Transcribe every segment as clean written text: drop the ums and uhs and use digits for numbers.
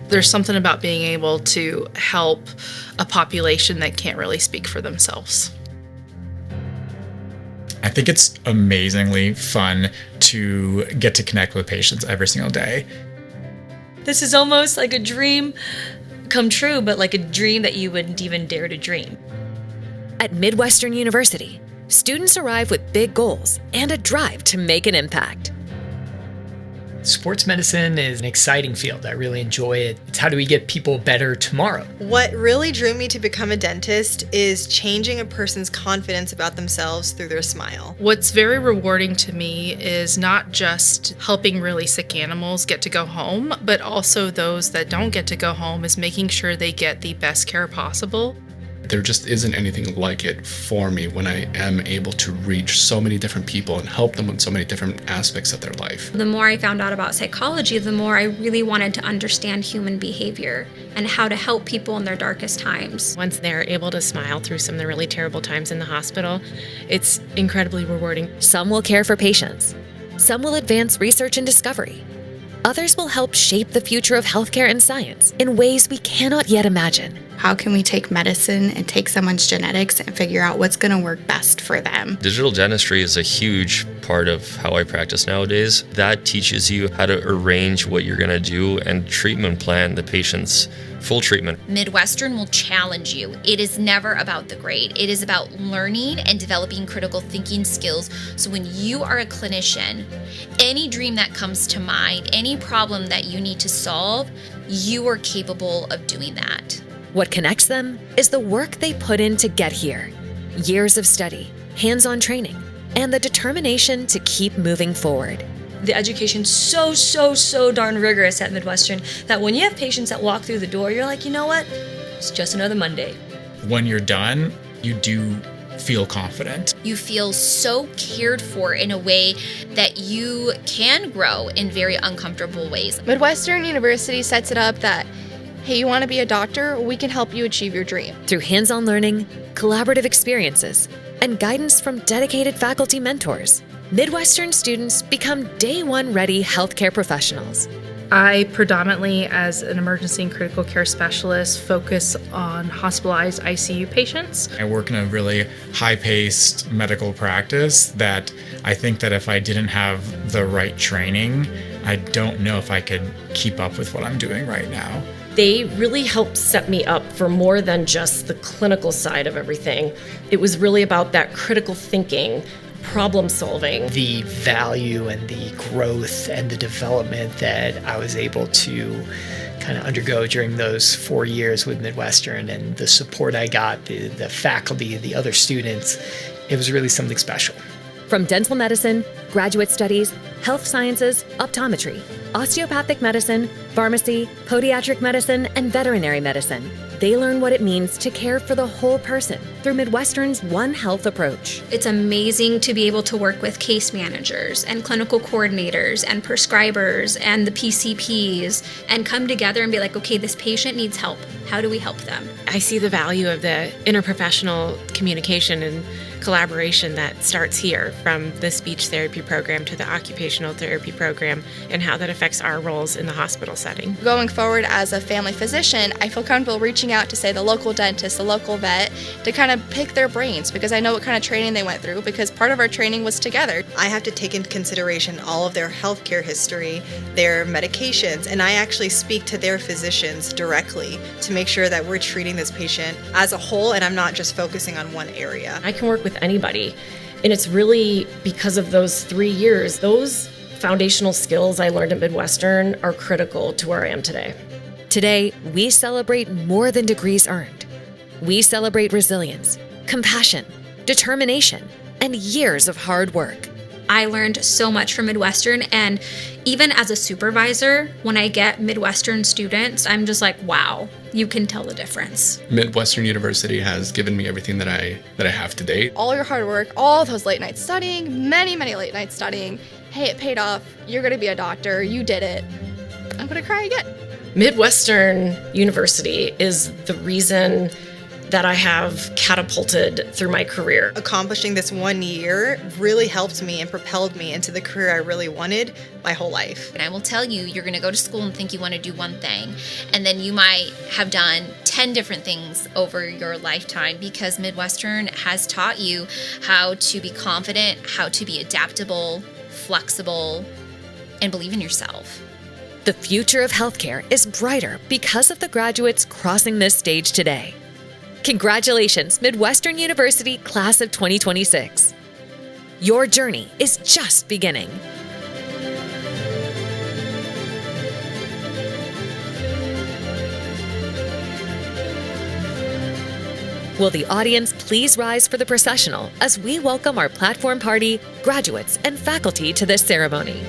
There's something about being able to help a population that can't really speak for themselves. I think it's amazingly fun to get to connect with patients every single day. This is almost like a dream come true, but like a dream that you wouldn't even dare to dream. At Midwestern University, students arrive with big goals and a drive to make an impact. Sports medicine is an exciting field. I really enjoy it. It's how do we get people better tomorrow? What really drew me to become a dentist is changing a person's confidence about themselves through their smile. What's very rewarding to me is not just helping really sick animals get to go home, but also those that don't get to go home is making sure they get the best care possible. There just isn't anything like it for me when I am able to reach so many different people and help them with so many different aspects of their life. The more I found out about psychology, the more I really wanted to understand human behavior and how to help people in their darkest times. Once they're able to smile through some of the really terrible times in the hospital, it's incredibly rewarding. Some will care for patients. Some will advance research and discovery. Others will help shape the future of healthcare and science in ways we cannot yet imagine. How can we take medicine and take someone's genetics and figure out what's going to work best for them? Digital dentistry is a huge part of how I practice nowadays. That teaches you how to arrange what you're going to do and treatment plan the patient's full treatment. Midwestern will challenge you. It is never about the grade. It is about learning and developing critical thinking skills. So when you are a clinician, any dream that comes to mind, any problem that you need to solve, you are capable of doing that. What connects them is the work they put in to get here. Years of study, hands-on training, and the determination to keep moving forward. The education's so darn rigorous at Midwestern that when you have patients that walk through the door, you're like, you know what? It's just another Monday. When you're done, you do feel confident. You feel so cared for in a way that you can grow in very uncomfortable ways. Midwestern University sets it up that, hey, you want to be a doctor? We can help you achieve your dream. Through hands-on learning, collaborative experiences, and guidance from dedicated faculty mentors, Midwestern students become day one ready healthcare professionals. I predominantly, as an emergency and critical care specialist, focus on hospitalized ICU patients. I work in a really high-paced medical practice that I think that if I didn't have the right training, I don't know if I could keep up with what I'm doing right now. They really helped set me up for more than just the clinical side of everything. It was really about that critical thinking, problem solving. The value and the growth and the development that I was able to kind of undergo during those 4 years with Midwestern and the support I got, the faculty, the other students, it was really something special. From dental medicine, graduate studies, health sciences, optometry, osteopathic medicine, pharmacy, podiatric medicine, and veterinary medicine, they learn what it means to care for the whole person through Midwestern's One Health approach. It's amazing to be able to work with case managers and clinical coordinators and prescribers and the PCPs and come together and be like, okay, this patient needs help. How do we help them? I see the value of the interprofessional communication and collaboration that starts here, from the speech therapy program to the occupational therapy program, and how that affects our roles in the hospital setting. Going forward as a family physician, I feel comfortable reaching out to, say, the local dentist, the local vet, to kind of pick their brains because I know what kind of training they went through because part of our training was together. I have to take into consideration all of their healthcare history, their medications, and I actually speak to their physicians directly to make sure that we're treating this patient as a whole and I'm not just focusing on one area. I can work with anybody, and it's really because of those 3 years. Those foundational skills I learned at Midwestern are critical to where I am today. Today, we celebrate more than degrees earned. We celebrate resilience, compassion, determination, and years of hard work. I learned so much from Midwestern, and even as a supervisor, when I get Midwestern students, I'm just like, wow, you can tell the difference. Midwestern University has given me everything that I have to date. All your hard work, all those late nights studying, many late nights studying, hey, it paid off. You're going to be a doctor. You did it. I'm going to cry again. Midwestern University is the reason that I have catapulted through my career. Accomplishing this 1 year really helped me and propelled me into the career I really wanted my whole life. And I will tell you, you're going to go to school and think you want to do one thing, and then you might have done 10 different things over your lifetime, because Midwestern has taught you how to be confident, how to be adaptable, flexible, and believe in yourself. The future of healthcare is brighter because of the graduates crossing this stage today. Congratulations, Midwestern University Class of 2026. Your journey is just beginning. Will the audience please rise for the processional as we welcome our platform party, graduates, and faculty to this ceremony.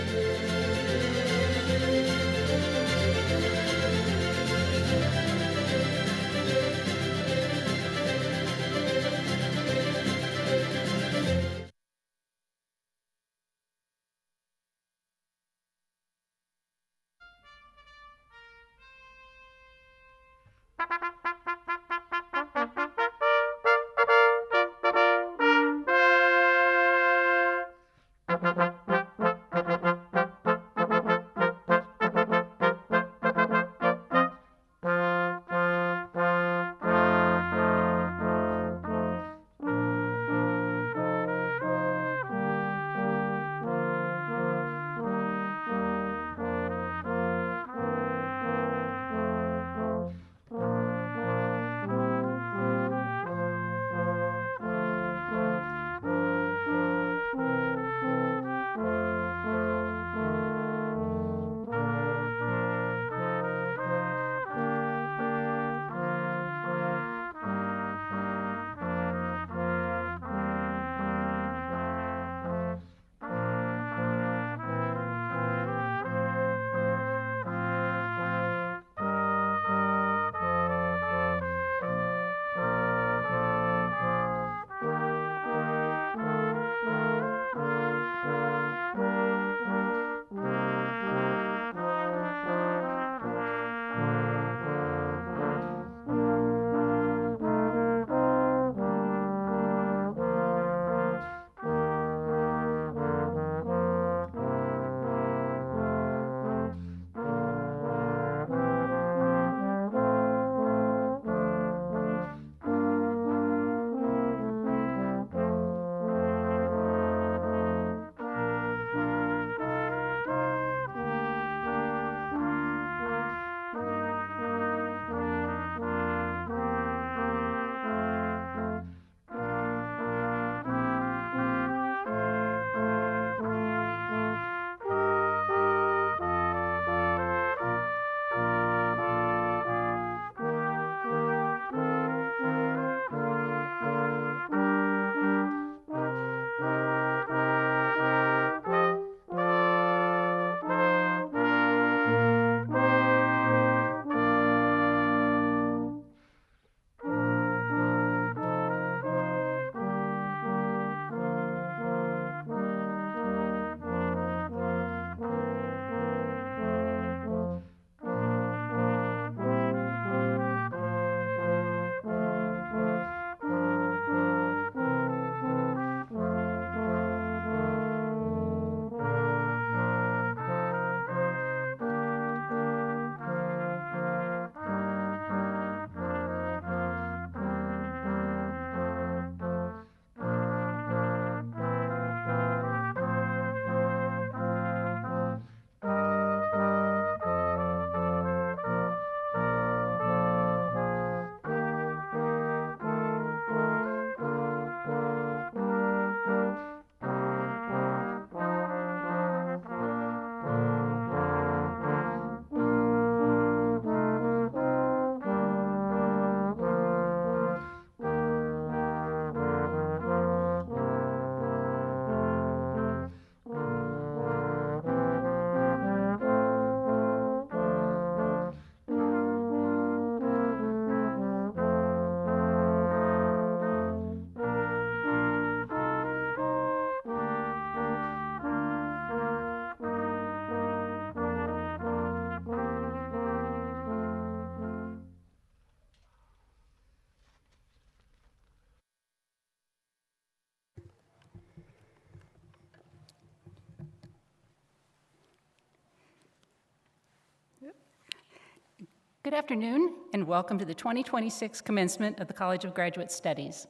Good afternoon, and welcome to the 2026 commencement of the College of Graduate Studies.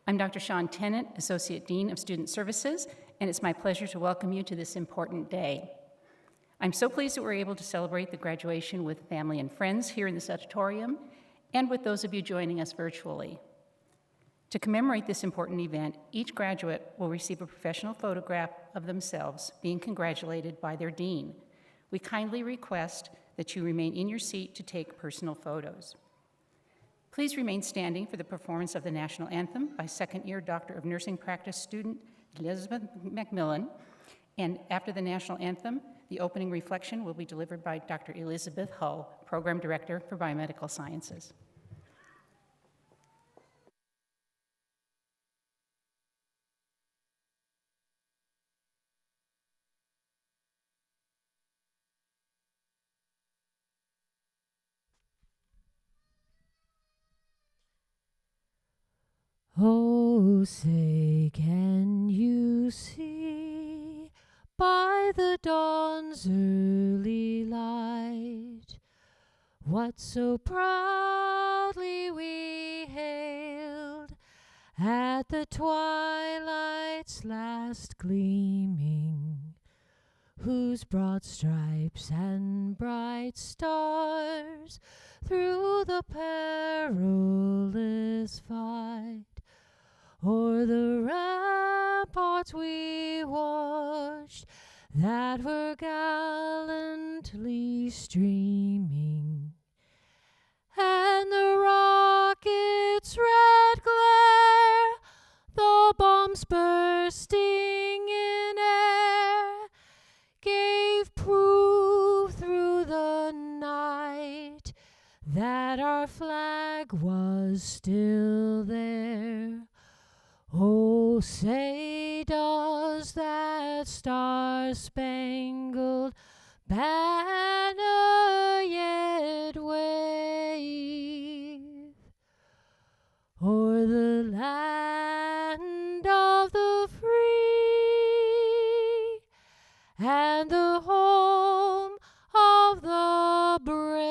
I'm Dr. Sean Tennant, Associate Dean of Student Services, and it's my pleasure to welcome you to this important day. I'm so pleased that we're able to celebrate the graduation with family and friends here in this auditorium, and with those of you joining us virtually. To commemorate this important event, each graduate will receive a professional photograph of themselves being congratulated by their dean. We kindly request that you remain in your seat to take personal photos. Please remain standing for the performance of the national anthem by second-year Doctor of Nursing Practice student Elizabeth McMillan. And after the national anthem, the opening reflection will be delivered by Dr. Elizabeth Hull, Program Director for Biomedical Sciences. Oh, say, can you see by the dawn's early light what so proudly we hailed at the twilight's last gleaming, whose broad stripes and bright stars through the perilous fight o'er the ramparts we watched that were gallantly streaming, and the rocket's red glare, the bombs bursting in air, gave proof through the night that our flag was still there. Oh, say, does that star-spangled banner yet wave o'er the land of the free and the home of the brave?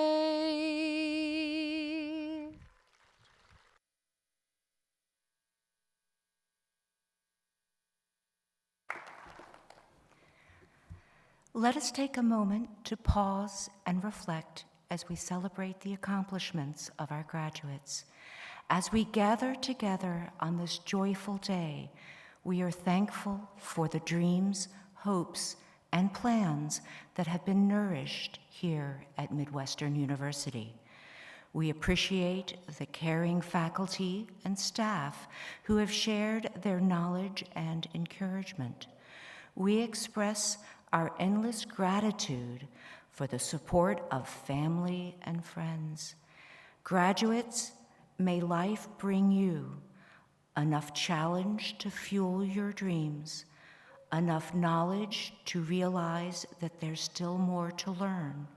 Let us take a moment to pause and reflect as we celebrate the accomplishments of our graduates. As we gather together on this joyful day, we are thankful for the dreams, hopes, and plans that have been nourished here at Midwestern University. We appreciate the caring faculty and staff who have shared their knowledge and encouragement. We express our endless gratitude for the support of family and friends. Graduates, may life bring you enough challenge to fuel your dreams, enough knowledge to realize that there's still more to learn,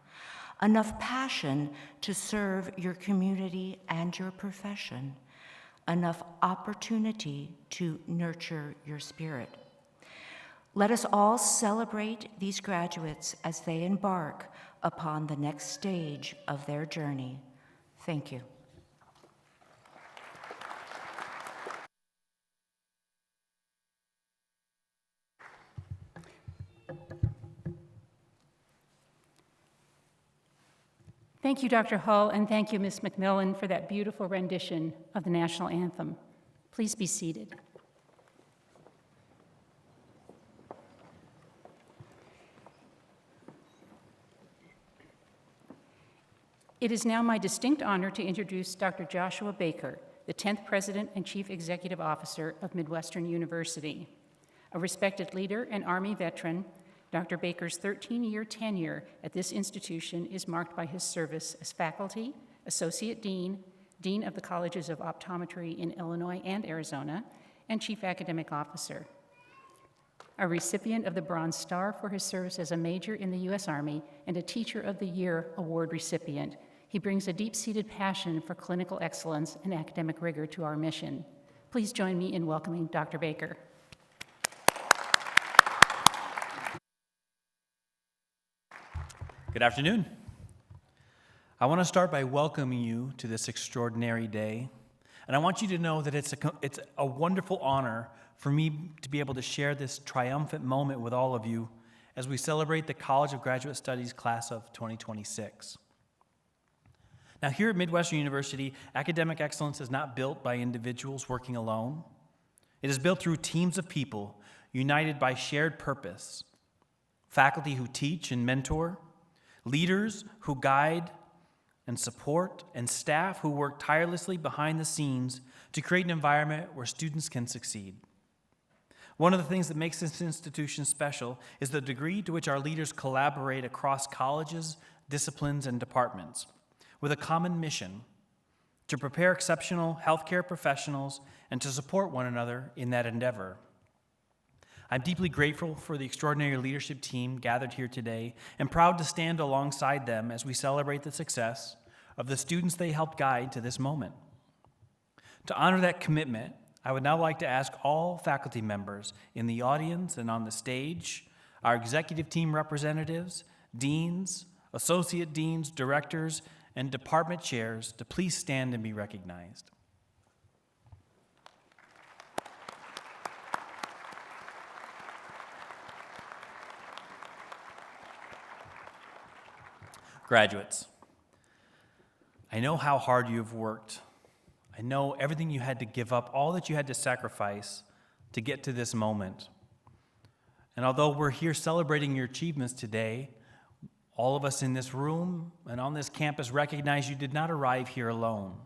enough passion to serve your community and your profession, enough opportunity to nurture your spirit. Let us all celebrate these graduates as they embark upon the next stage of their journey. Thank you. Thank you, Dr. Hull, and thank you, Ms. McMillan, for that beautiful rendition of the national anthem. Please be seated. It is now my distinct honor to introduce Dr. Joshua Baker, the 10th President and Chief Executive Officer of Midwestern University. A respected leader and Army veteran, Dr. Baker's 13-year tenure at this institution is marked by his service as faculty, associate dean, dean of the colleges of optometry in Illinois and Arizona, and chief academic officer. A recipient of the Bronze Star for his service as a major in the U.S. Army and a Teacher of the Year award recipient, he brings a deep-seated passion for clinical excellence and academic rigor to our mission. Please join me in welcoming Dr. Baker. Good afternoon. I want to start by welcoming you to this extraordinary day. And I want you to know that it's a wonderful honor for me to be able to share this triumphant moment with all of you as we celebrate the College of Graduate Studies class of 2026. Now, here at Midwestern University, academic excellence is not built by individuals working alone. It is built through teams of people united by shared purpose, faculty who teach and mentor, leaders who guide and support, and staff who work tirelessly behind the scenes to create an environment where students can succeed. One of the things that makes this institution special is the degree to which our leaders collaborate across colleges, disciplines, and departments with a common mission to prepare exceptional healthcare professionals and to support one another in that endeavor. I'm deeply grateful for the extraordinary leadership team gathered here today and proud to stand alongside them as we celebrate the success of the students they helped guide to this moment. To honor that commitment, I would now like to ask all faculty members in the audience and on the stage, our executive team representatives, deans, associate deans, directors, and department chairs to please stand and be recognized. Graduates, I know how hard you've worked. I know everything you had to give up, all that you had to sacrifice to get to this moment. And although we're here celebrating your achievements today, all of us in this room and on this campus recognize you did not arrive here alone.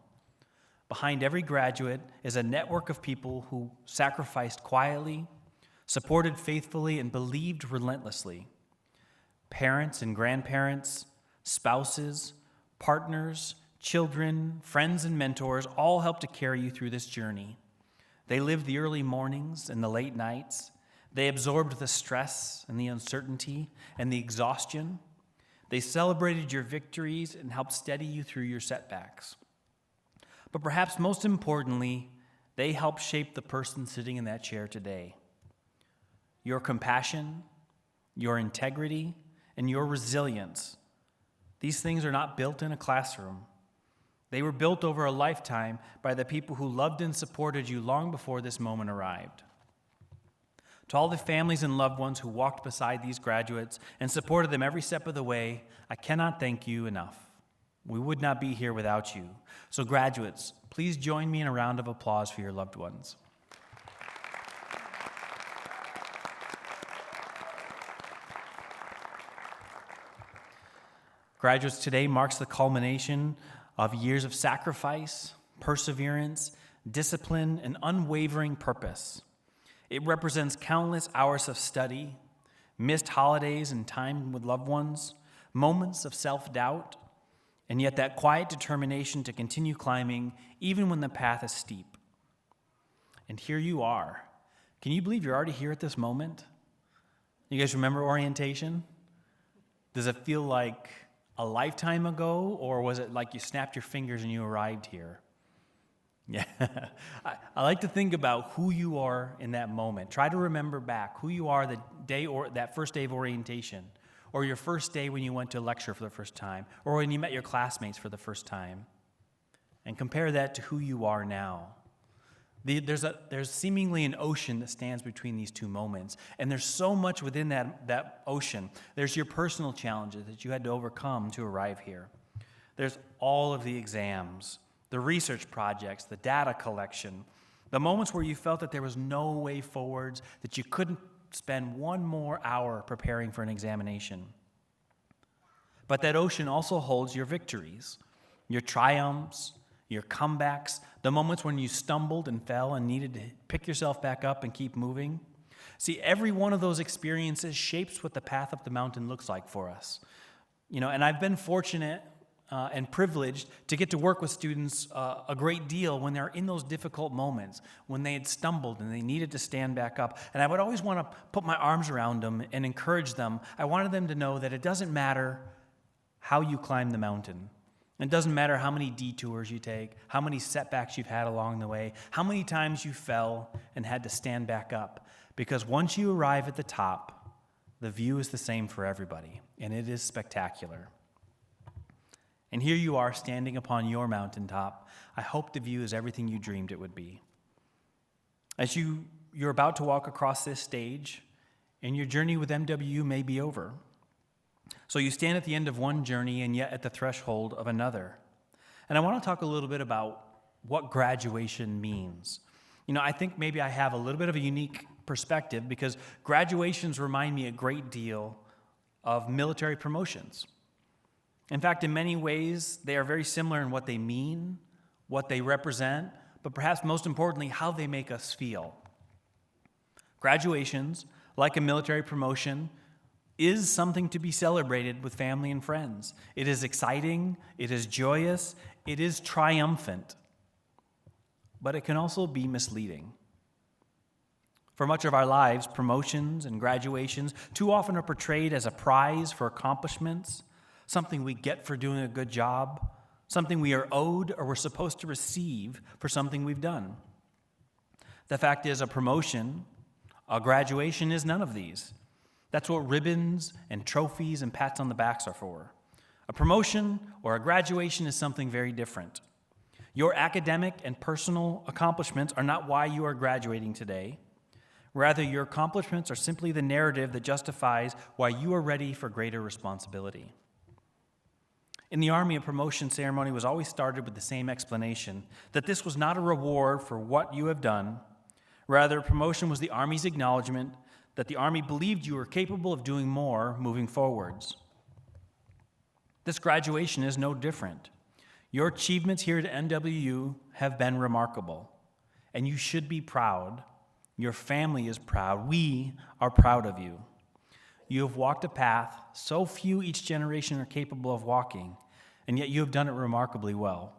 Behind every graduate is a network of people who sacrificed quietly, supported faithfully, and believed relentlessly. Parents and grandparents, spouses, partners, children, friends, and mentors all help to carry you through this journey. They lived the early mornings and the late nights. They absorbed the stress and the uncertainty and the exhaustion. They celebrated your victories and helped steady you through your setbacks. But perhaps most importantly, they helped shape the person sitting in that chair today. Your compassion, your integrity, and your resilience. These things are not built in a classroom. They were built over a lifetime by the people who loved and supported you long before this moment arrived. To all the families and loved ones who walked beside these graduates and supported them every step of the way, I cannot thank you enough. We would not be here without you. So graduates, please join me in a round of applause for your loved ones. Graduates, today marks the culmination of years of sacrifice, perseverance, discipline, and unwavering purpose. It represents countless hours of study, missed holidays and time with loved ones, moments of self-doubt, and yet that quiet determination to continue climbing even when the path is steep. And here you are. Can you believe you're already here at this moment? You guys remember orientation? Does it feel like a lifetime ago, or was it like you snapped your fingers and you arrived here? Yeah, I like to think about who you are in that moment. Try to remember back who you are the day or that first day of orientation, or your first day when you went to a lecture for the first time, or when you met your classmates for the first time, and compare that to who you are now. There's seemingly an ocean that stands between these two moments, and there's so much within that ocean. There's your personal challenges that you had to overcome to arrive here. There's all of the exams, the research projects, the data collection, the moments where you felt that there was no way forwards, that you couldn't spend one more hour preparing for an examination. But that ocean also holds your victories, your triumphs, your comebacks, the moments when you stumbled and fell and needed to pick yourself back up and keep moving. See, every one of those experiences shapes what the path up the mountain looks like for us. And I've been fortunate and privileged to get to work with students a great deal when they're in those difficult moments, when they had stumbled and they needed to stand back up. And I would always want to put my arms around them and encourage them. I wanted them to know that it doesn't matter how you climb the mountain. It doesn't matter how many detours you take, how many setbacks you've had along the way, how many times you fell and had to stand back up. Because once you arrive at the top, the view is the same for everybody, and it is spectacular. And here you are standing upon your mountaintop. I hope the view is everything you dreamed it would be. As you're about to walk across this stage, and your journey with MWU may be over. So you stand at the end of one journey and yet at the threshold of another. And I want to talk a little bit about what graduation means. I think maybe I have a little bit of a unique perspective because graduations remind me a great deal of military promotions. In fact, in many ways, they are very similar in what they mean, what they represent, but perhaps most importantly, how they make us feel. Graduations, like a military promotion, is something to be celebrated with family and friends. It is exciting, it is joyous, it is triumphant, but it can also be misleading. For much of our lives, promotions and graduations too often are portrayed as a prize for accomplishments, something we get for doing a good job, something we are owed or we're supposed to receive for something we've done. The fact is, a promotion, a graduation is none of these. That's what ribbons and trophies and pats on the backs are for. A promotion or a graduation is something very different. Your academic and personal accomplishments are not why you are graduating today. Rather, your accomplishments are simply the narrative that justifies why you are ready for greater responsibility. In the Army, a promotion ceremony was always started with the same explanation, that this was not a reward for what you have done. Rather, promotion was the Army's acknowledgement that the Army believed you were capable of doing more moving forwards. This graduation is no different. Your achievements here at NWU have been remarkable, and you should be proud. Your family is proud. We are proud of you. You have walked a path so few each generation are capable of walking, and yet you have done it remarkably well.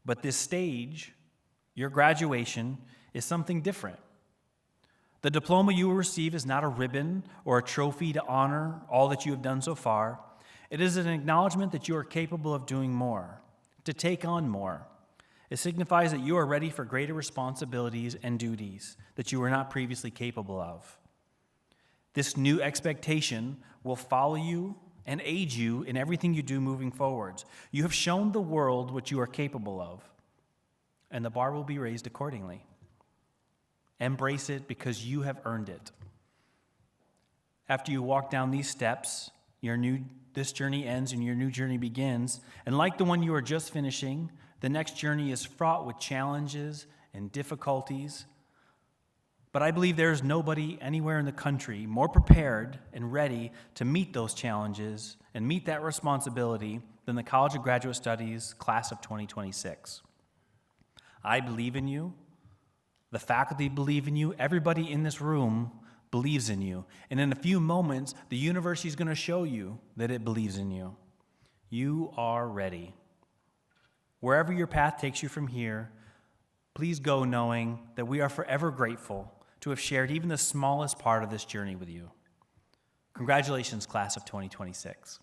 But this stage, your graduation, is something different. The diploma you will receive is not a ribbon or a trophy to honor all that you have done so far. It is an acknowledgement that you are capable of doing more, to take on more. It signifies that you are ready for greater responsibilities and duties that you were not previously capable of. This new expectation will follow you and aid you in everything you do moving forwards. You have shown the world what you are capable of, and the bar will be raised accordingly. Embrace it because you have earned it. After you walk down these steps, this journey ends and your new journey begins. And like the one you are just finishing, the next journey is fraught with challenges and difficulties. But I believe there is nobody anywhere in the country more prepared and ready to meet those challenges and meet that responsibility than the College of Graduate Studies class of 2026. I believe in you. The faculty believe in you. Everybody in this room believes in you. And in a few moments, the university is going to show you that it believes in you. You are ready. Wherever your path takes you from here, please go knowing that we are forever grateful to have shared even the smallest part of this journey with you. Congratulations, class of 2026.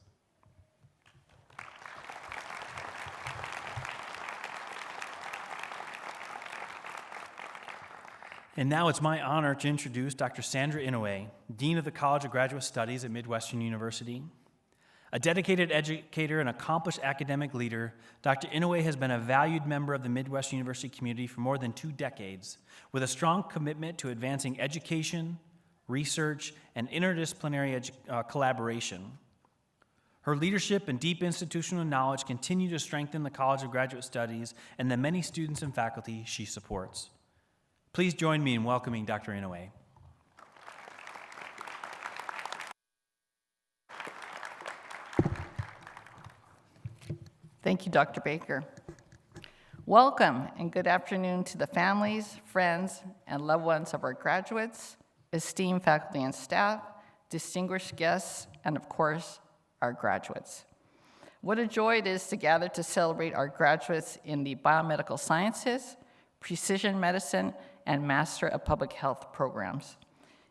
And now it's my honor to introduce Dr. Sandra Inouye, Dean of the College of Graduate Studies at Midwestern University. A dedicated educator and accomplished academic leader, Dr. Inouye has been a valued member of the Midwestern University community for more than 2 decades, with a strong commitment to advancing education, research, and interdisciplinary collaboration. Her leadership and deep institutional knowledge continue to strengthen the College of Graduate Studies and the many students and faculty she supports. Please join me in welcoming Dr. Inouye. Thank you, Dr. Baker. Welcome and good afternoon to the families, friends, and loved ones of our graduates, esteemed faculty and staff, distinguished guests, and of course, our graduates. What a joy it is to gather to celebrate our graduates in the biomedical sciences, precision medicine, and Master of Public Health programs.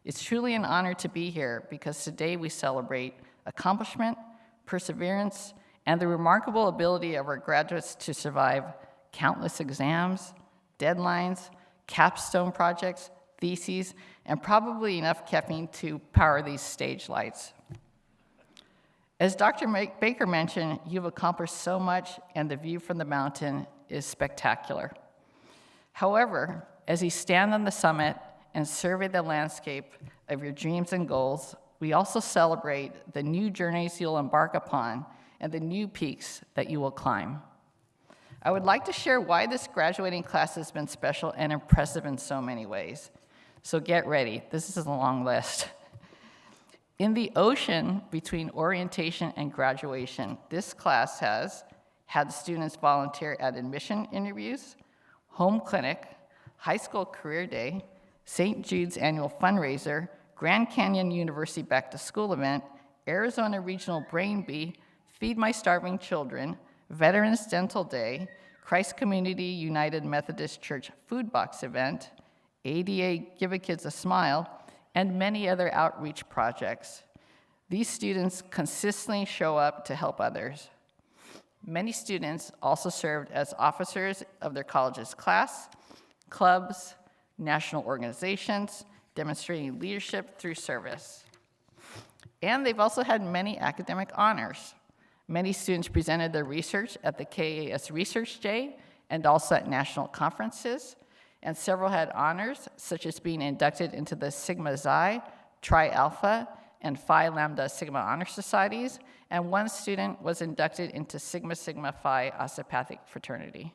It's truly an honor to be here because today we celebrate accomplishment, perseverance, and the remarkable ability of our graduates to survive countless exams, deadlines, capstone projects, theses, and probably enough caffeine to power these stage lights. As Dr. Baker mentioned, you've accomplished so much, and the view from the mountain is spectacular. However, as you stand on the summit and survey the landscape of your dreams and goals, we also celebrate the new journeys you'll embark upon and the new peaks that you will climb. I would like to share why this graduating class has been special and impressive in so many ways. So get ready, this is a long list. In the ocean between orientation and graduation, this class has had students volunteer at admission interviews, home clinic, high school career day, St. Jude's annual fundraiser, Grand Canyon University back to school event, Arizona Regional Brain Bee, Feed My Starving Children, Veterans Dental Day, Christ Community United Methodist Church Food Box event, ADA Give a Kids a Smile, and many other outreach projects. These students consistently show up to help others. Many students also served as officers of their college's class, clubs, national organizations, demonstrating leadership through service. And they've also had many academic honors. Many students presented their research at the KAS Research Day and also at national conferences, and several had honors, such as being inducted into the Sigma Xi, Tri Alpha, and Phi Lambda Sigma Honor Societies, and one student was inducted into Sigma Sigma Phi Osteopathic Fraternity.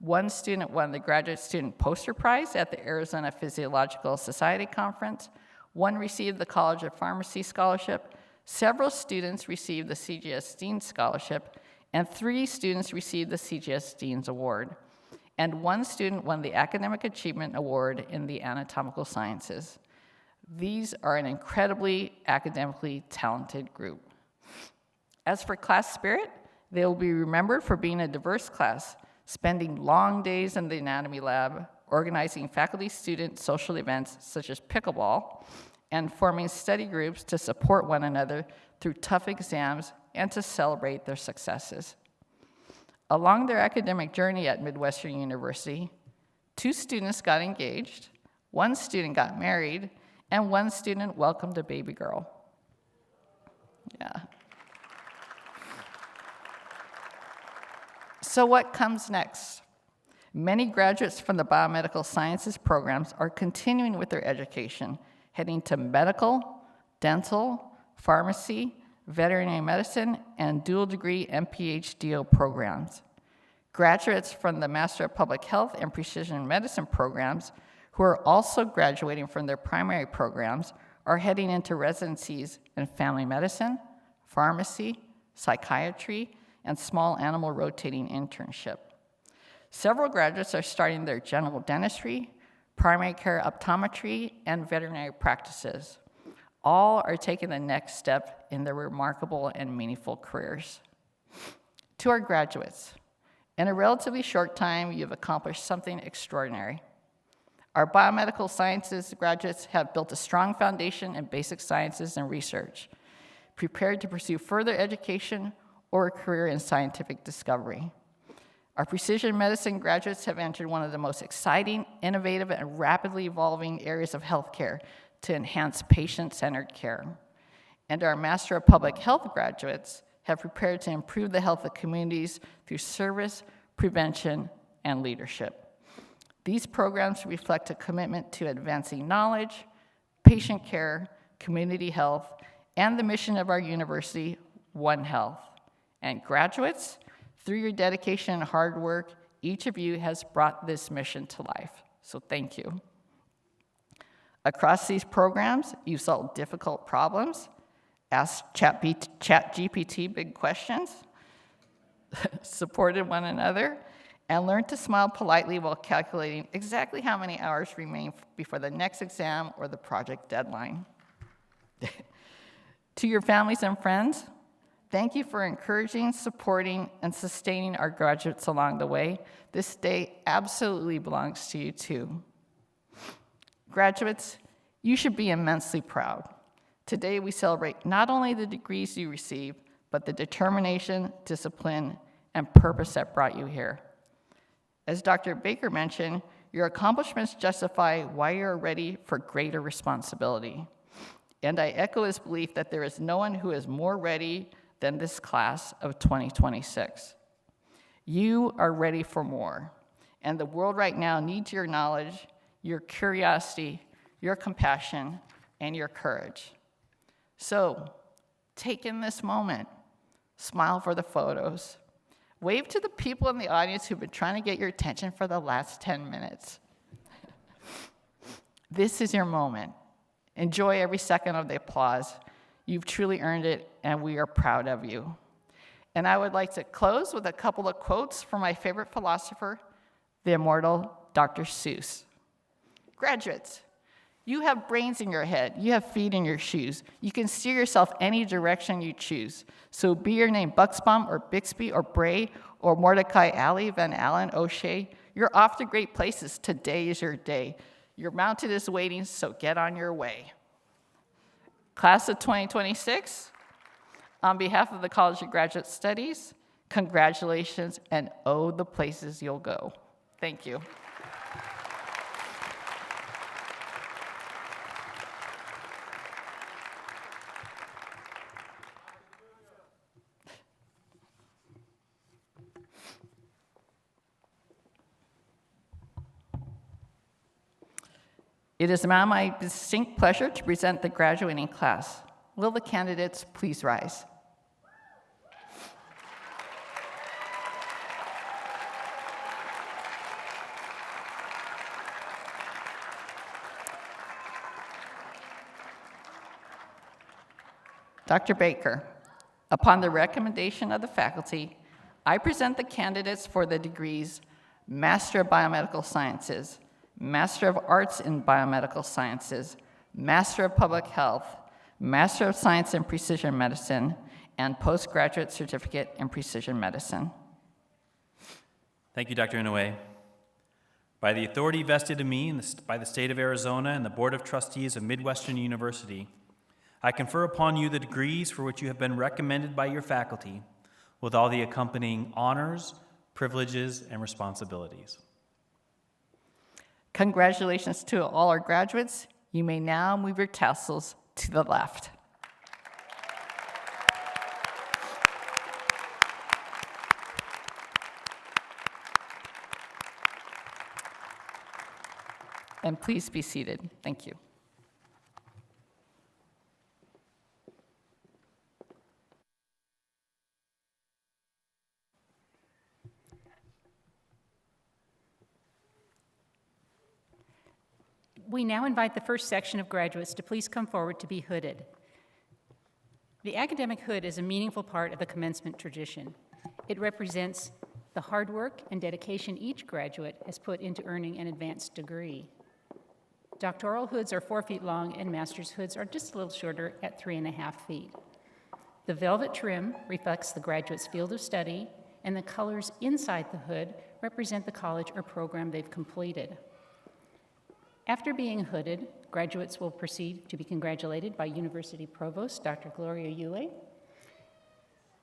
One student won the Graduate Student Poster Prize at the Arizona Physiological Society Conference. One received the College of Pharmacy Scholarship. Several students received the CGS Dean Scholarship, and 3 students received the CGS Dean's Award. And one student won the Academic Achievement Award in the Anatomical Sciences. These are an incredibly academically talented group. As for class spirit, they will be remembered for being a diverse class, spending long days in the anatomy lab, organizing faculty-student social events such as pickleball, and forming study groups to support one another through tough exams and to celebrate their successes. Along their academic journey at Midwestern University, 2 students got engaged, 1 student got married, and 1 student welcomed a baby girl. Yeah. So what comes next? Many graduates from the biomedical sciences programs are continuing with their education, heading to medical, dental, pharmacy, veterinary medicine, and dual degree MPH-DO programs. Graduates from the Master of Public Health and Precision Medicine programs who are also graduating from their primary programs are heading into residencies in family medicine, pharmacy, psychiatry, and small animal rotating internship. Several graduates are starting their general dentistry, primary care optometry, and veterinary practices. All are taking the next step in their remarkable and meaningful careers. To our graduates, in a relatively short time, you've accomplished something extraordinary. Our biomedical sciences graduates have built a strong foundation in basic sciences and research, prepared to pursue further education or a career in scientific discovery. Our precision medicine graduates have entered one of the most exciting, innovative, and rapidly evolving areas of healthcare to enhance patient-centered care. And our Master of Public Health graduates have prepared to improve the health of communities through service, prevention, and leadership. These programs reflect a commitment to advancing knowledge, patient care, community health, and the mission of our university, One Health. And graduates, through your dedication and hard work, each of you has brought this mission to life. So thank you. Across these programs, you've solved difficult problems, asked ChatGPT big questions, supported one another, and learned to smile politely while calculating exactly how many hours remain before the next exam or the project deadline. To your families and friends, thank you for encouraging, supporting, and sustaining our graduates along the way. This day absolutely belongs to you too. Graduates, you should be immensely proud. Today we celebrate not only the degrees you receive, but the determination, discipline, and purpose that brought you here. As Dr. Baker mentioned, your accomplishments justify why you're ready for greater responsibility. And I echo his belief that there is no one who is more ready than this class of 2026. You are ready for more, and the world right now needs your knowledge, your curiosity, your compassion, and your courage. So, take in this moment, smile for the photos, wave to the people in the audience who've been trying to get your attention for the last 10 minutes. This is your moment. Enjoy every second of the applause. You've truly earned it, and we are proud of you. And I would like to close with a couple of quotes from my favorite philosopher, the immortal Dr. Seuss. Graduates, you have brains in your head. You have feet in your shoes. You can steer yourself any direction you choose. So be your name Buxbaum or Bixby or Bray or Mordecai Alley, Van Allen, O'Shea, you're off to great places. Today is your day. Your mountain is waiting, so get on your way. Class of 2026, on behalf of the College of Graduate Studies, congratulations, and oh, the places you'll go. Thank you. It is now my distinct pleasure to present the graduating class. Will the candidates please rise? Dr. Baker, upon the recommendation of the faculty, I present the candidates for the degrees Master of Biomedical Sciences, Master of Arts in Biomedical Sciences, Master of Public Health, Master of Science in Precision Medicine, and Postgraduate Certificate in Precision Medicine. Thank you, Dr. Inoue. By the authority vested in me by the state of Arizona and the Board of Trustees of Midwestern University, I confer upon you the degrees for which you have been recommended by your faculty, with all the accompanying honors, privileges, and responsibilities. Congratulations to all our graduates. You may now move your tassels to the left. And please be seated. Thank you. We now invite the first section of graduates to please come forward to be hooded. The academic hood is a meaningful part of the commencement tradition. It represents the hard work and dedication each graduate has put into earning an advanced degree. Doctoral hoods are 4 feet long, and master's hoods are just a little shorter at 3.5 feet. The velvet trim reflects the graduate's field of study, and the colors inside the hood represent the college or program they've completed. After being hooded, graduates will proceed to be congratulated by University Provost Dr. Gloria Yule,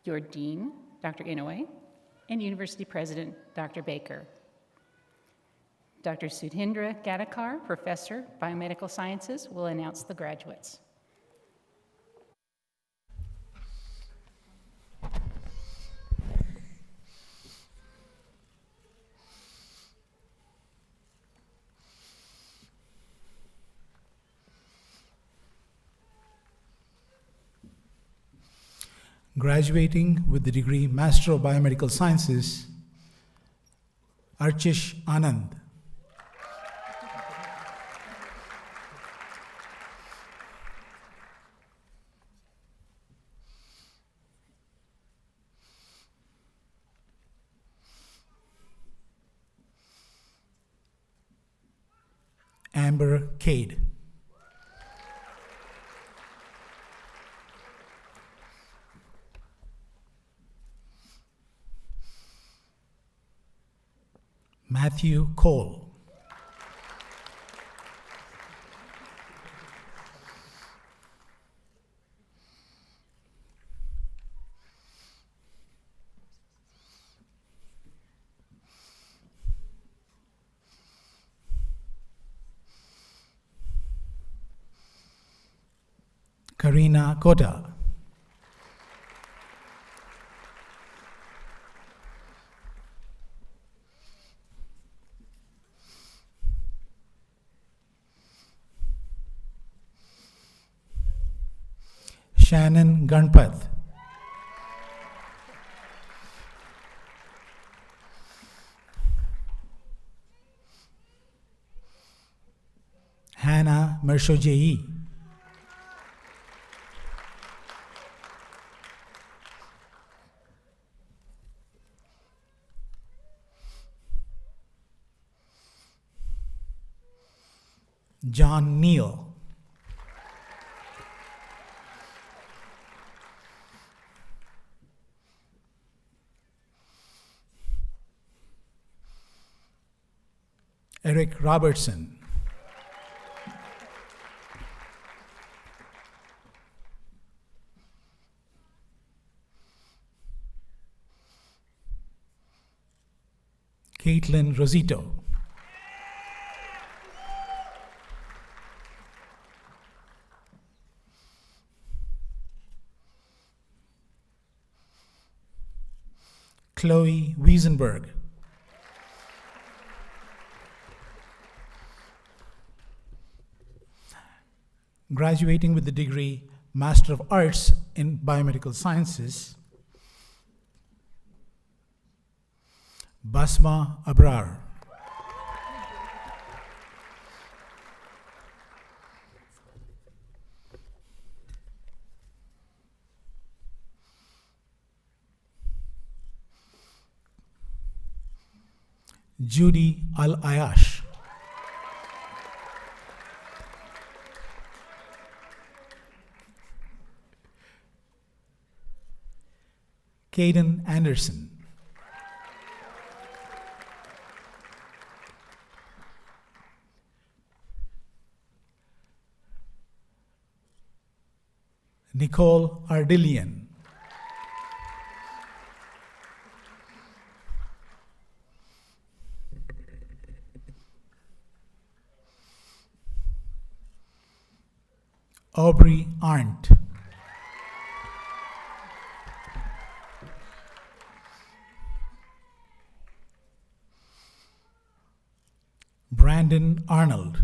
your Dean, Dr. Inoue, and University President Dr. Baker. Dr. Sudhindra Gadekar, Professor, Biomedical Sciences, will announce the graduates. Graduating with the degree Master of Biomedical Sciences, Archish Anand. Amber Cade. Matthew Cole. Karina Kota. Shannon Ganpath. Hannah Mershojei. John Neal. Eric Robertson. Caitlin Rosito. Chloe Wiesenberg. Graduating with the degree Master of Arts in Biomedical Sciences, Basma Abrar. Judy Al-Ayash. Caden Anderson. Nicole Ardillian. Aubrey Arndt. Brandon Arnold.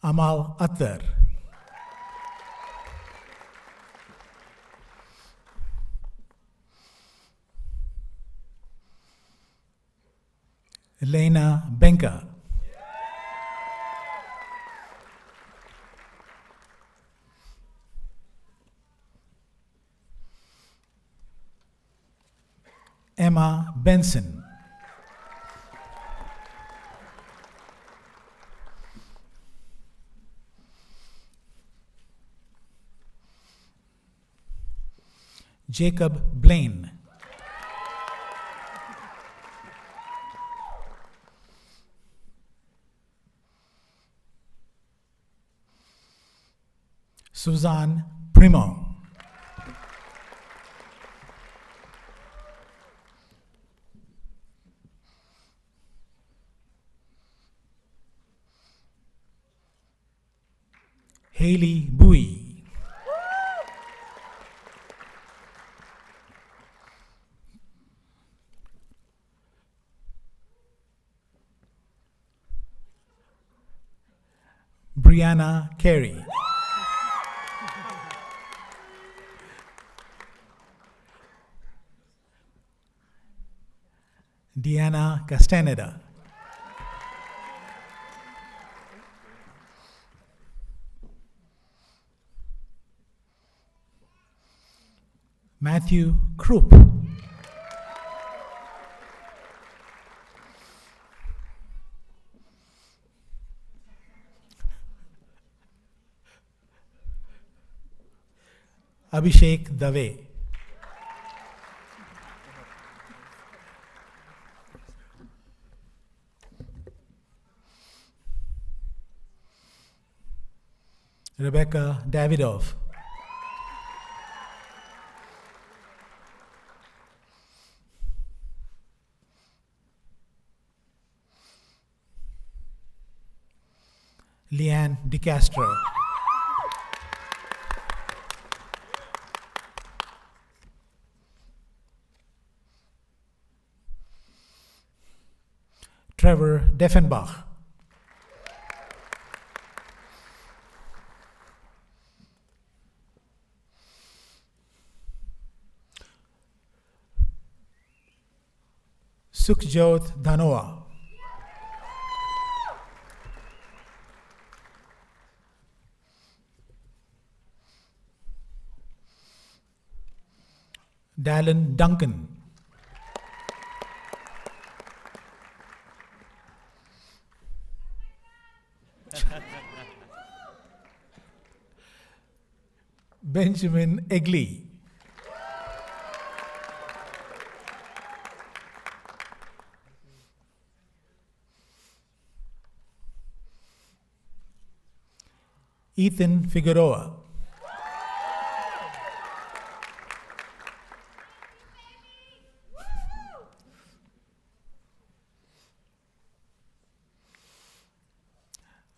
Amal Attar. Elena Benka. Emma Benson. Jacob Blaine. Suzanne Primo. Haley Bowie. Brianna Carey. Diana Castaneda. Matthew Krupp. Abhishek Dave. Rebecca Davidoff. Leanne DeCastro. Trevor Deffenbach. Sukhjot Dhanoa. Dallin Duncan. Benjamin Egley. Ethan Figueroa.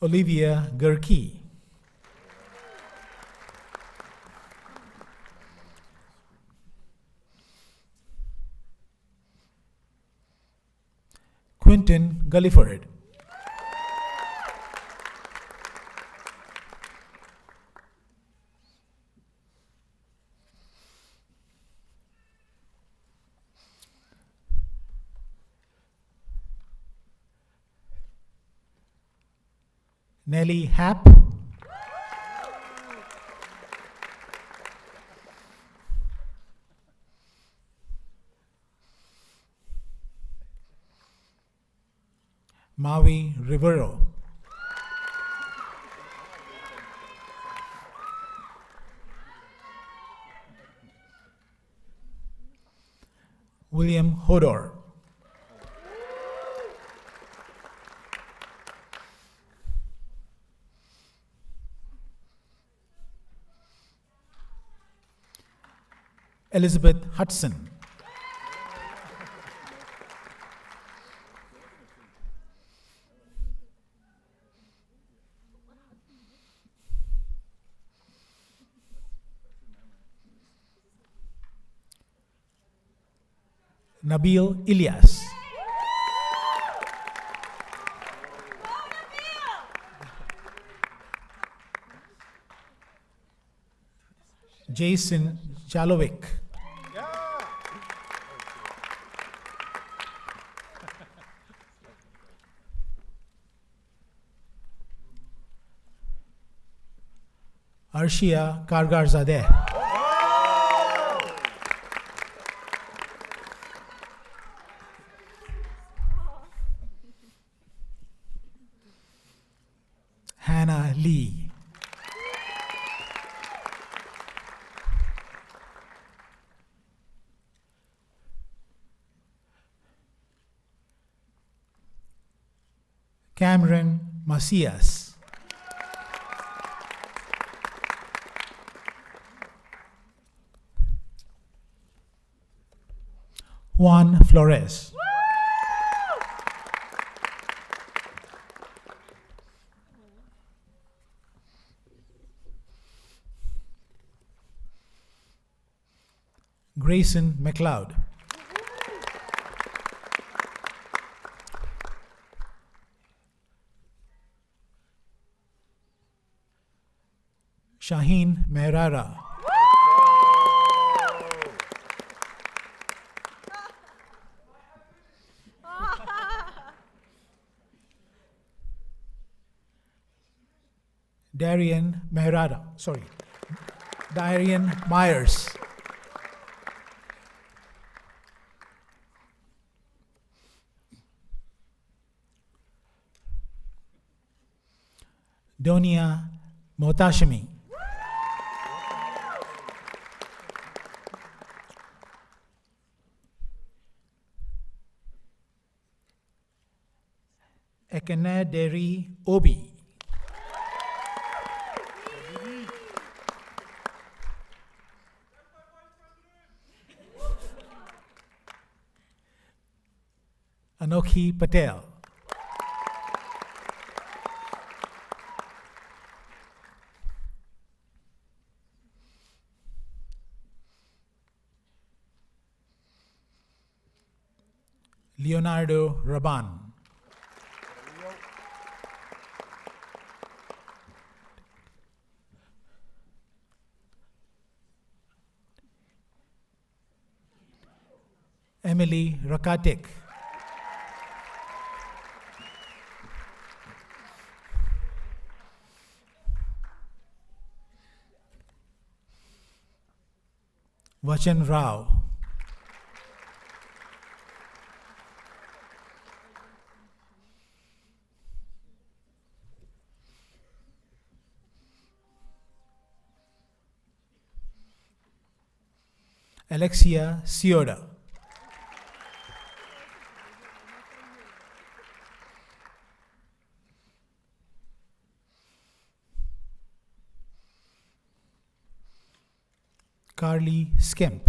Olivia Gerke. Quentin Gulliford. Nellie Happ. Maui Rivero. William Hodor. Elizabeth Hudson. Nabil Ilyas. Jason Jalovic. Arshia Kargarzadeh. Hannah Lee. Cameron Macias. Juan Flores. Grayson McLeod. Shaheen Mehrara. Darian Myers. Donia Motashimi. Ekenederi Obi. Anokhi Patel. Leonardo Raban. Emily Rakatik. Vachan Rao. Alexia Cioda. Carly Skemp.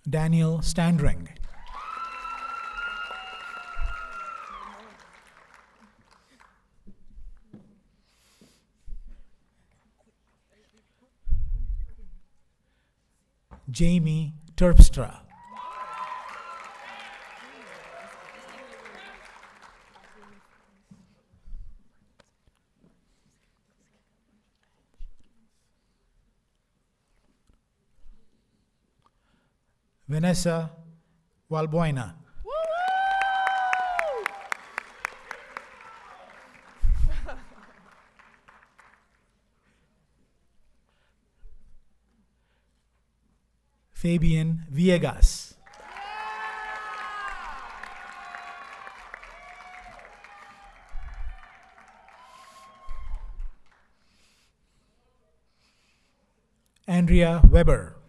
Daniel Standring. Jamie Terpstra. Vanessa Valbuena. Fabian Villegas. Andrea Weber.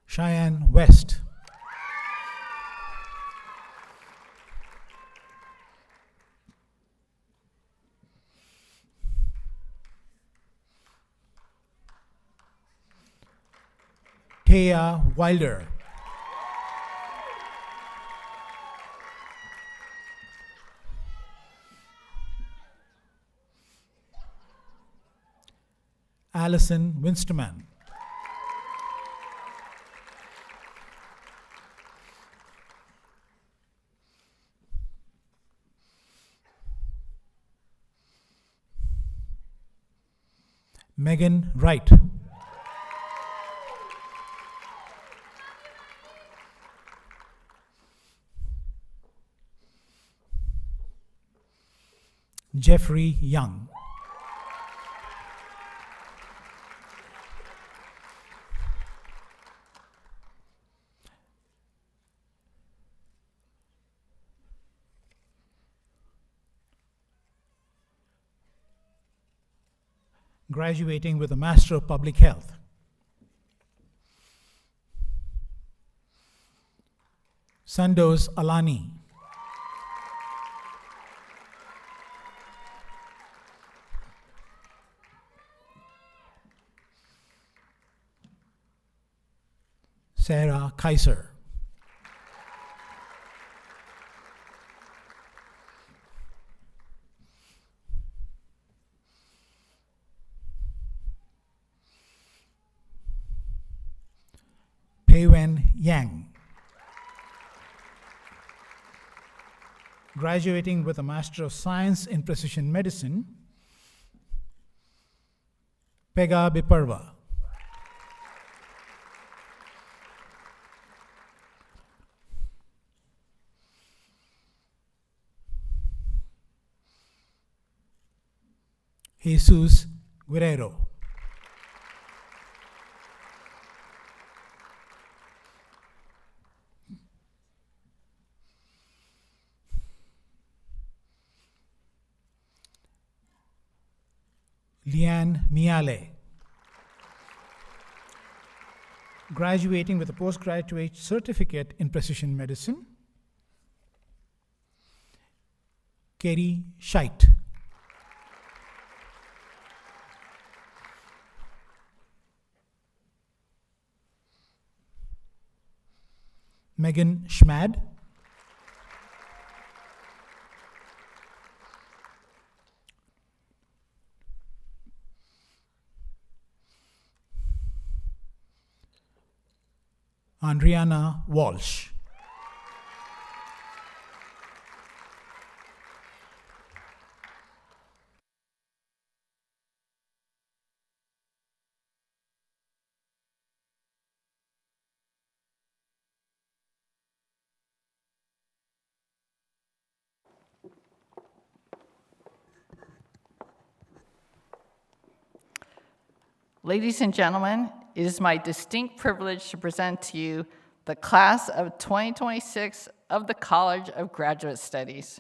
Cheyenne West. Taya Wilder. Allison Winsterman. Megan Wright. Jeffrey Young. Graduating with a Master of Public Health. Sandoz Alani. Sarah Kaiser. Peiwen Yang. Graduating with a Master of Science in Precision Medicine. Pega Biparva. Jesus Guerrero. Liane Miale. Graduating with a postgraduate certificate in precision medicine. Kerry Scheidt. Megan Schmad. Andriana Walsh. Ladies and gentlemen, it is my distinct privilege to present to you the class of 2026 of the College of Graduate Studies.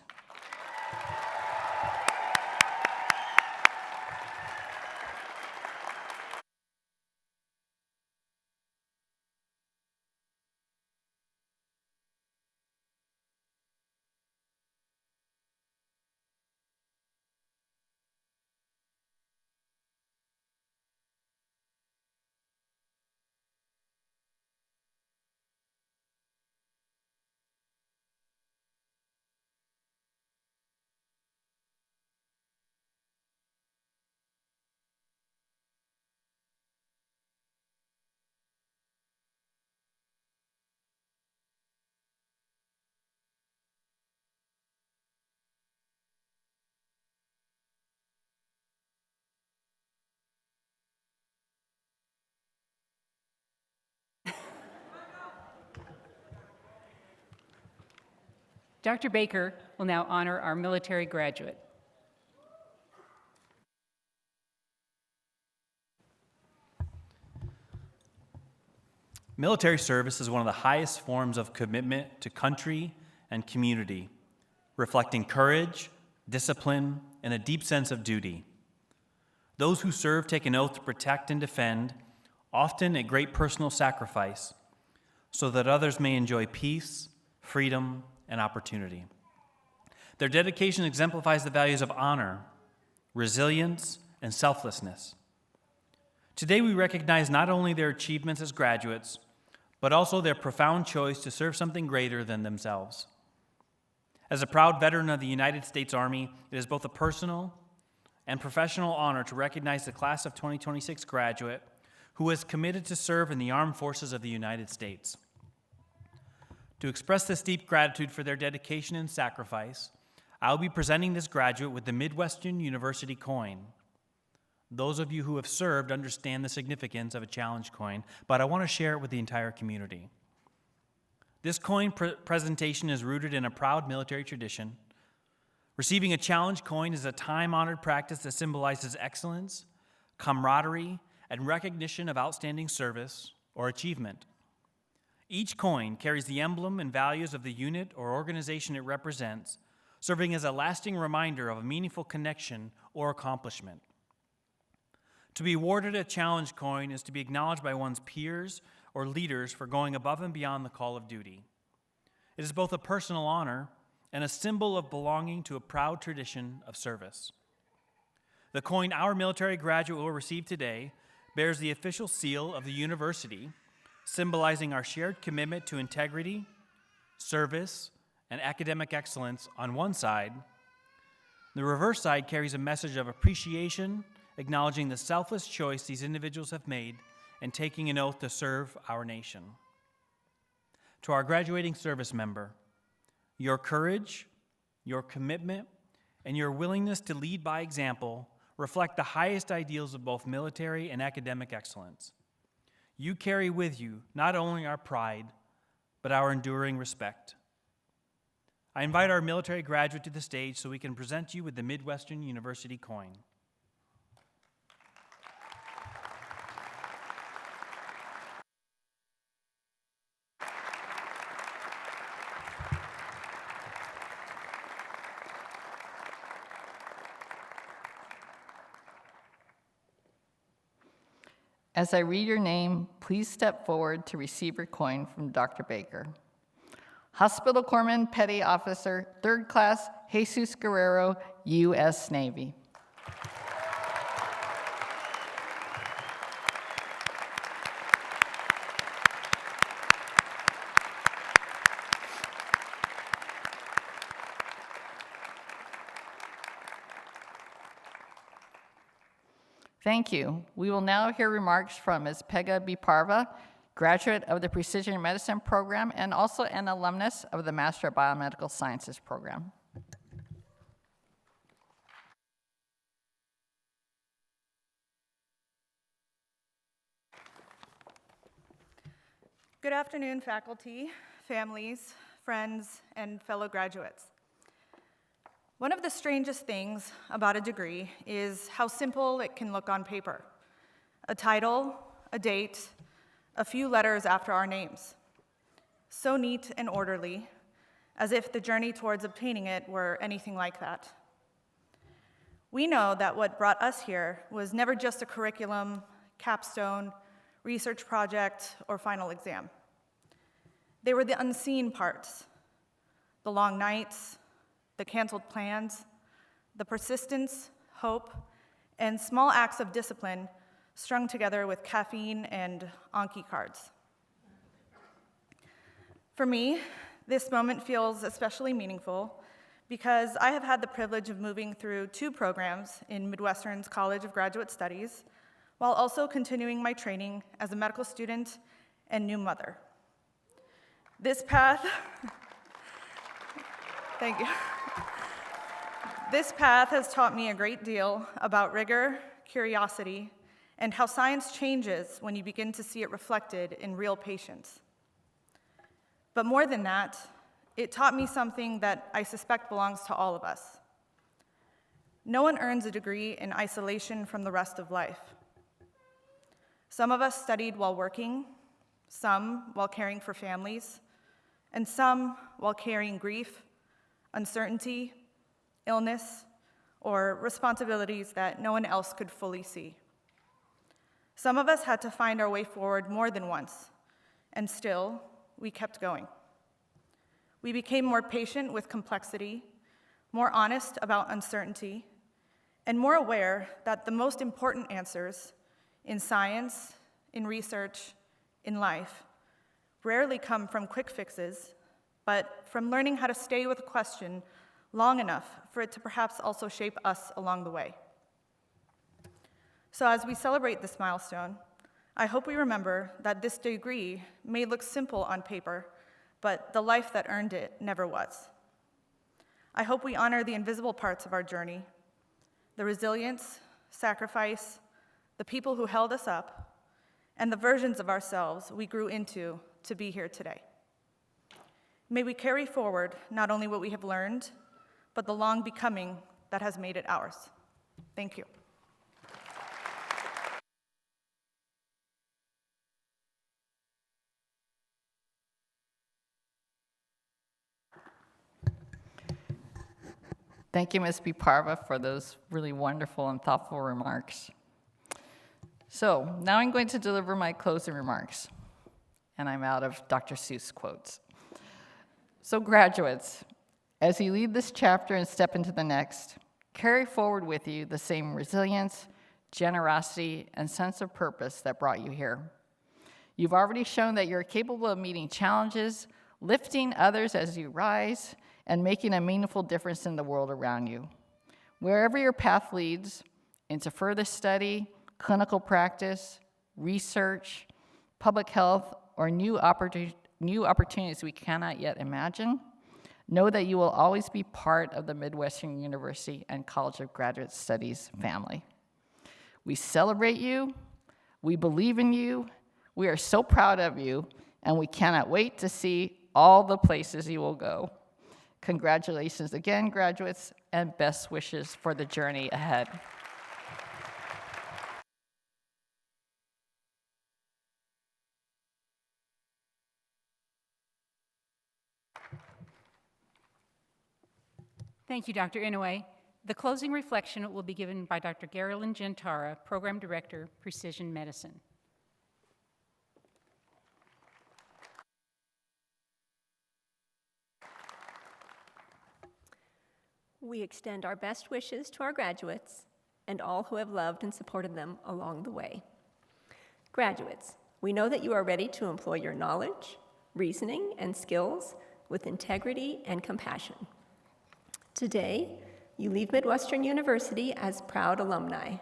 Dr. Baker will now honor our military graduate. Military service is one of the highest forms of commitment to country and community, reflecting courage, discipline, and a deep sense of duty. Those who serve take an oath to protect and defend, often at great personal sacrifice, so that others may enjoy peace, freedom, and opportunity. Their dedication exemplifies the values of honor, resilience, and selflessness. Today, we recognize not only their achievements as graduates, but also their profound choice to serve something greater than themselves. As a proud veteran of the United States Army, it is both a personal and professional honor to recognize the class of 2026 graduate who is committed to serve in the armed forces of the United States. To express this deep gratitude for their dedication and sacrifice, I will be presenting this graduate with the Midwestern University coin. Those of you who have served understand the significance of a challenge coin, but I want to share it with the entire community. This coin presentation is rooted in a proud military tradition. Receiving a challenge coin is a time-honored practice that symbolizes excellence, camaraderie, and recognition of outstanding service or achievement. Each coin carries the emblem and values of the unit or organization it represents, serving as a lasting reminder of a meaningful connection or accomplishment. To be awarded a challenge coin is to be acknowledged by one's peers or leaders for going above and beyond the call of duty. It is both a personal honor and a symbol of belonging to a proud tradition of service. The coin our military graduate will receive today bears the official seal of the university, symbolizing our shared commitment to integrity, service, and academic excellence on one side. The reverse side carries a message of appreciation, acknowledging the selfless choice these individuals have made and taking an oath to serve our nation. To our graduating service member, your courage, your commitment, and your willingness to lead by example reflect the highest ideals of both military and academic excellence. You carry with you not only our pride, but our enduring respect. I invite our military graduate to the stage so we can present you with the Midwestern University coin. As I read your name, please step forward to receive your coin from Dr. Baker. Hospital Corpsman Petty Officer, 3rd Class, Jesus Guerrero, U.S. Navy. Thank you. We will now hear remarks from Ms. Pegah B. Parva, graduate of the Precision Medicine program and also an alumnus of the Master of Biomedical Sciences program. Good afternoon, faculty, families, friends, and fellow graduates. One of the strangest things about a degree is how simple it can look on paper. A title, a date, a few letters after our names. So neat and orderly, as if the journey towards obtaining it were anything like that. We know that what brought us here was never just a curriculum, capstone, research project, or final exam. They were the unseen parts, the long nights, the canceled plans, the persistence, hope, and small acts of discipline strung together with caffeine and Anki cards. For me, this moment feels especially meaningful because I have had the privilege of moving through 2 programs in Midwestern's College of Graduate Studies, while also continuing my training as a medical student and new mother. This path, thank you. This path has taught me a great deal about rigor, curiosity, and how science changes when you begin to see it reflected in real patients. But more than that, it taught me something that I suspect belongs to all of us. No one earns a degree in isolation from the rest of life. Some of us studied while working, some while caring for families, and some while carrying grief, uncertainty, illness, or responsibilities that no one else could fully see. Some of us had to find our way forward more than once, and still, we kept going. We became more patient with complexity, more honest about uncertainty, and more aware that the most important answers in science, in research, in life, rarely come from quick fixes, but from learning how to stay with a question long enough for it to perhaps also shape us along the way. So as we celebrate this milestone, I hope we remember that this degree may look simple on paper, but the life that earned it never was. I hope we honor the invisible parts of our journey, the resilience, sacrifice, the people who held us up, and the versions of ourselves we grew into to be here today. May we carry forward not only what we have learned, but the long becoming that has made it ours. Thank you. Thank you, Ms. B. Parva, for those really wonderful and thoughtful remarks. So now I'm going to deliver my closing remarks, and I'm out of Dr. Seuss quotes. So graduates, as you leave this chapter and step into the next, carry forward with you the same resilience, generosity, and sense of purpose that brought you here. You've already shown that you're capable of meeting challenges, lifting others as you rise, and making a meaningful difference in the world around you. Wherever your path leads, into further study, clinical practice, research, public health, or new opportunities we cannot yet imagine, know that you will always be part of the Midwestern University and College of Graduate Studies family. We celebrate you, we believe in you, we are so proud of you, and we cannot wait to see all the places you will go. Congratulations again, graduates, and best wishes for the journey ahead. Thank you, Dr. Inouye. The closing reflection will be given by Dr. Gerilyn Gentara, Program Director, Precision Medicine. We extend our best wishes to our graduates and all who have loved and supported them along the way. Graduates, we know that you are ready to employ your knowledge, reasoning, and skills with integrity and compassion. Today, you leave Midwestern University as proud alumni,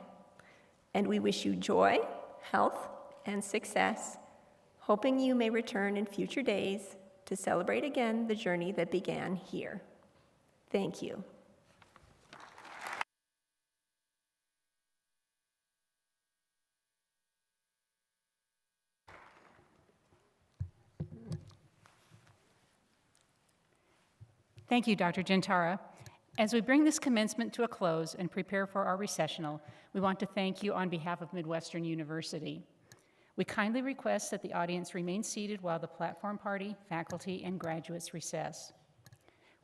And we wish you joy, health, and success, hoping you may return in future days to celebrate again the journey that began here. Thank you. Thank you, Dr. Gentara. As we bring this commencement to a close and prepare for our recessional, we want to thank you on behalf of Midwestern University. We kindly request that the audience remain seated while the platform party, faculty, and graduates recess.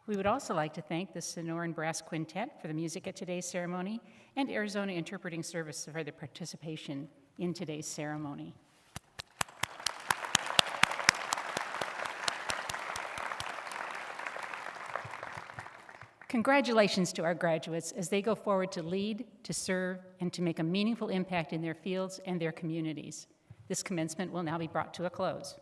We would also like to thank the Sonoran Brass Quintet for the music at today's ceremony and Arizona Interpreting Service for their participation in today's ceremony. Congratulations to our graduates as they go forward to lead, to serve, and to make a meaningful impact in their fields and their communities. This commencement will now be brought to a close.